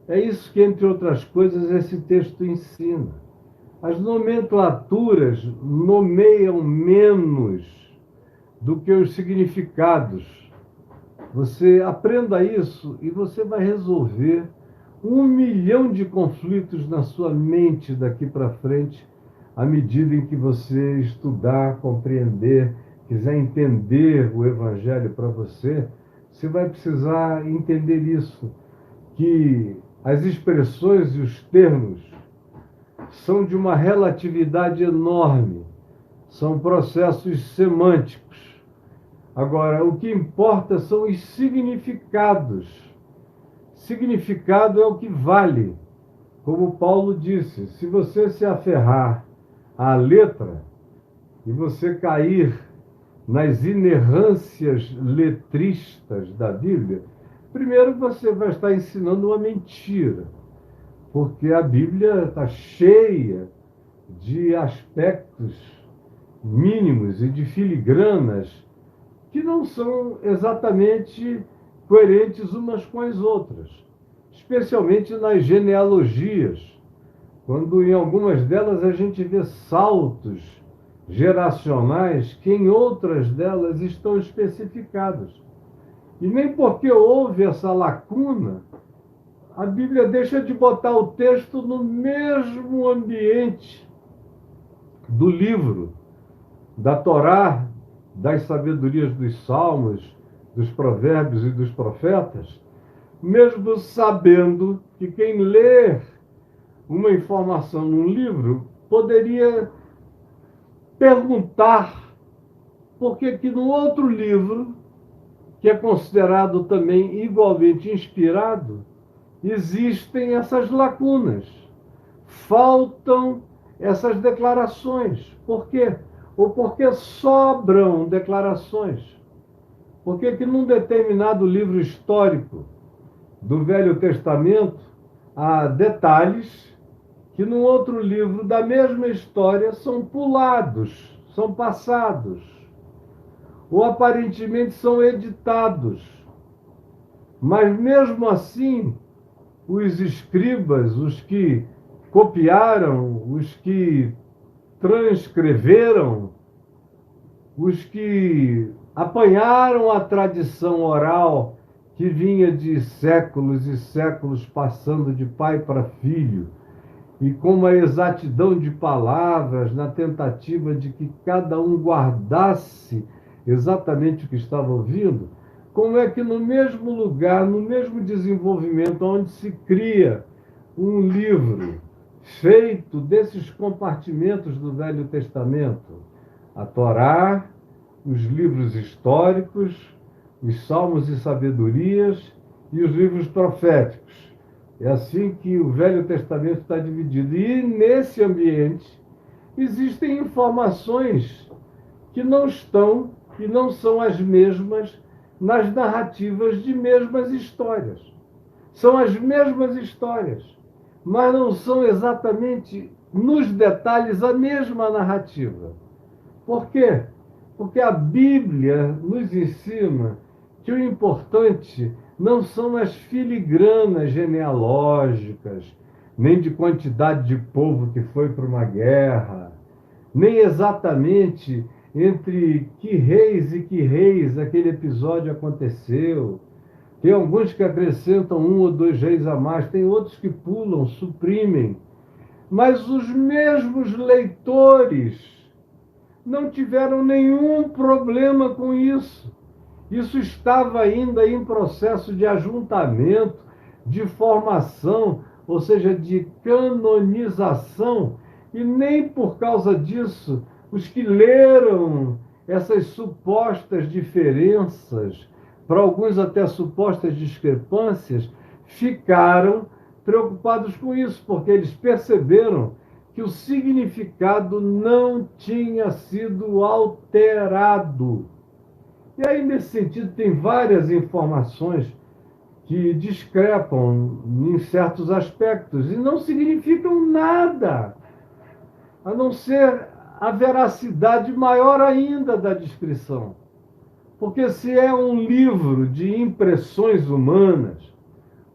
É isso que, entre outras coisas, esse texto ensina. As nomenclaturas nomeiam menos do que os significados. Você aprenda isso e você vai resolver 1 milhão de conflitos na sua mente daqui para frente, à medida em que você estudar, compreender, quiser entender o Evangelho para você, você vai precisar entender isso, que as expressões e os termos são de uma relatividade enorme, são processos semânticos. Agora, o que importa são os significados. Significado é o que vale. Como Paulo disse, se você se aferrar à letra e você cair nas inerrâncias letristas da Bíblia, primeiro você vai estar ensinando uma mentira, porque a Bíblia está cheia de aspectos mínimos e de filigranas que não são exatamente coerentes umas com as outras, especialmente nas genealogias, quando em algumas delas a gente vê saltos geracionais que em outras delas estão especificados. E nem porque houve essa lacuna, a Bíblia deixa de botar o texto no mesmo ambiente do livro, da Torá, das sabedorias dos salmos, dos provérbios e dos profetas, mesmo sabendo que quem lê uma informação num livro poderia perguntar por que no outro livro, que é considerado também igualmente inspirado, existem essas lacunas. Faltam essas declarações. Por quê? Ou porque sobram declarações. Por que num determinado livro histórico do Velho Testamento há detalhes que num outro livro da mesma história são pulados, são passados, ou aparentemente são editados. Mas mesmo assim, os escribas, os que copiaram, os que transcreveram, os que apanharam a tradição oral que vinha de séculos e séculos passando de pai para filho, e com uma exatidão de palavras, na tentativa de que cada um guardasse exatamente o que estava ouvindo, como é que no mesmo lugar, no mesmo desenvolvimento, onde se cria um livro feito desses compartimentos do Velho Testamento, a Torá, os livros históricos, os salmos e sabedorias e os livros proféticos. É assim que o Velho Testamento está dividido. E nesse ambiente existem informações que não estão e não são as mesmas nas narrativas de mesmas histórias. São as mesmas histórias, mas não são exatamente nos detalhes a mesma narrativa. Por quê? Porque a Bíblia nos ensina que o importante não são as filigranas genealógicas, nem de quantidade de povo que foi para uma guerra, nem exatamente entre que reis aquele episódio aconteceu. Tem alguns que acrescentam 1 ou 2 reis a mais, tem outros que pulam, suprimem. Mas os mesmos leitores não tiveram nenhum problema com isso. Isso estava ainda em processo de ajuntamento, de formação, ou seja, de canonização, e nem por causa disso os que leram essas supostas diferenças, para alguns até supostas discrepâncias, ficaram preocupados com isso, porque eles perceberam que o significado não tinha sido alterado. E aí, nesse sentido, tem várias informações que discrepam em certos aspectos e não significam nada, a não ser a veracidade maior ainda da descrição. Porque se é um livro de impressões humanas,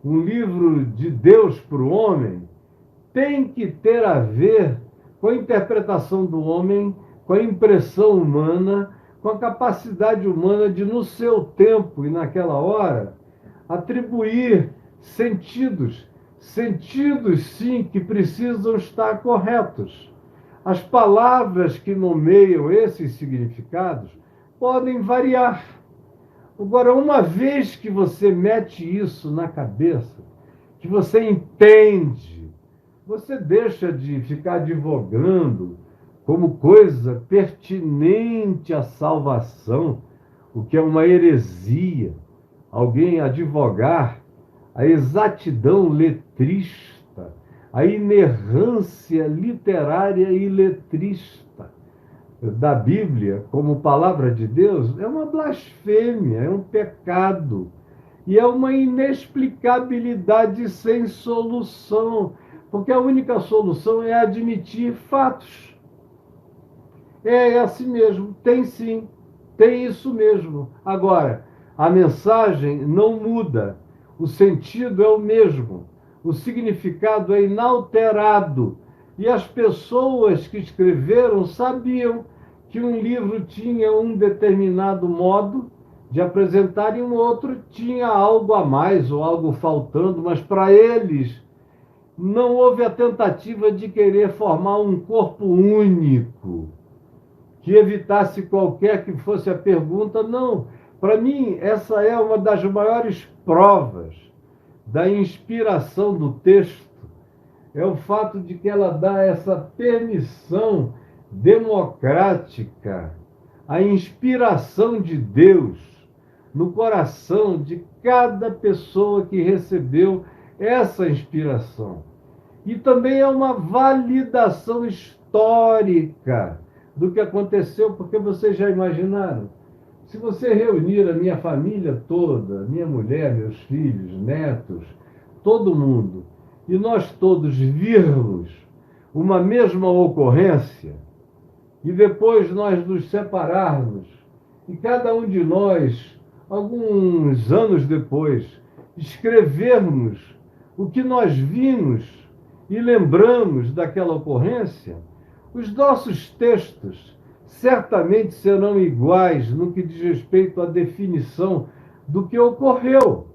um livro de Deus para o homem, tem que ter a ver com a interpretação do homem, com a impressão humana, com a capacidade humana de, no seu tempo e naquela hora, atribuir sentidos. Sentidos, sim, que precisam estar corretos. As palavras que nomeiam esses significados podem variar. Agora, uma vez que você mete isso na cabeça, que você entende, você deixa de ficar advogando como coisa pertinente à salvação, o que é uma heresia. Alguém advogar a exatidão letrista, a inerrância literária e letrista da Bíblia como palavra de Deus é uma blasfêmia, é um pecado. E é uma inexplicabilidade sem solução, porque a única solução é admitir fatos. É assim mesmo, tem sim, tem isso mesmo. Agora, a mensagem não muda, o sentido é o mesmo, o significado é inalterado. E as pessoas que escreveram sabiam que um livro tinha um determinado modo de apresentar e um outro tinha algo a mais ou algo faltando, mas para eles não houve a tentativa de querer formar um corpo único que evitasse qualquer que fosse a pergunta. Não, para mim, essa é uma das maiores provas da inspiração do texto, é o fato de que ela dá essa permissão democrática, a inspiração de Deus no coração de cada pessoa que recebeu essa inspiração. E também é uma validação histórica do que aconteceu, porque vocês já imaginaram? Se você reunir a minha família toda, minha mulher, meus filhos, netos, todo mundo, e nós todos virmos uma mesma ocorrência, e depois nós nos separarmos, e cada um de nós, alguns anos depois, escrevermos o que nós vimos e lembramos daquela ocorrência, os nossos textos certamente serão iguais no que diz respeito à definição do que ocorreu,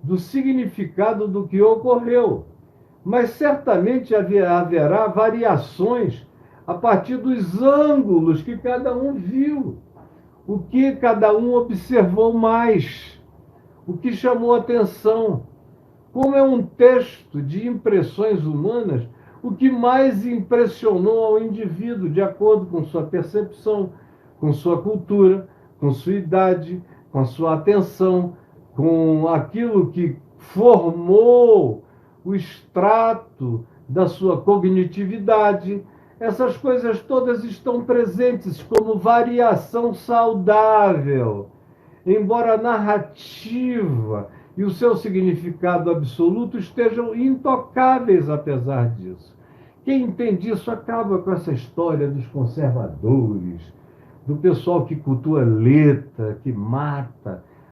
do significado do que ocorreu. Mas certamente haverá variações a partir dos ângulos que cada um viu, o que cada um observou mais, o que chamou atenção. Como é um texto de impressões humanas, o que mais impressionou ao indivíduo, de acordo com sua percepção, com sua cultura, com sua idade, com sua atenção, com aquilo que formou o extrato da sua cognitividade. Essas coisas todas estão presentes como variação saudável, embora a narrativa e o seu significado absoluto estejam intocáveis apesar disso. Quem entende isso acaba com essa história dos conservadores, do pessoal que cultua letra, que mata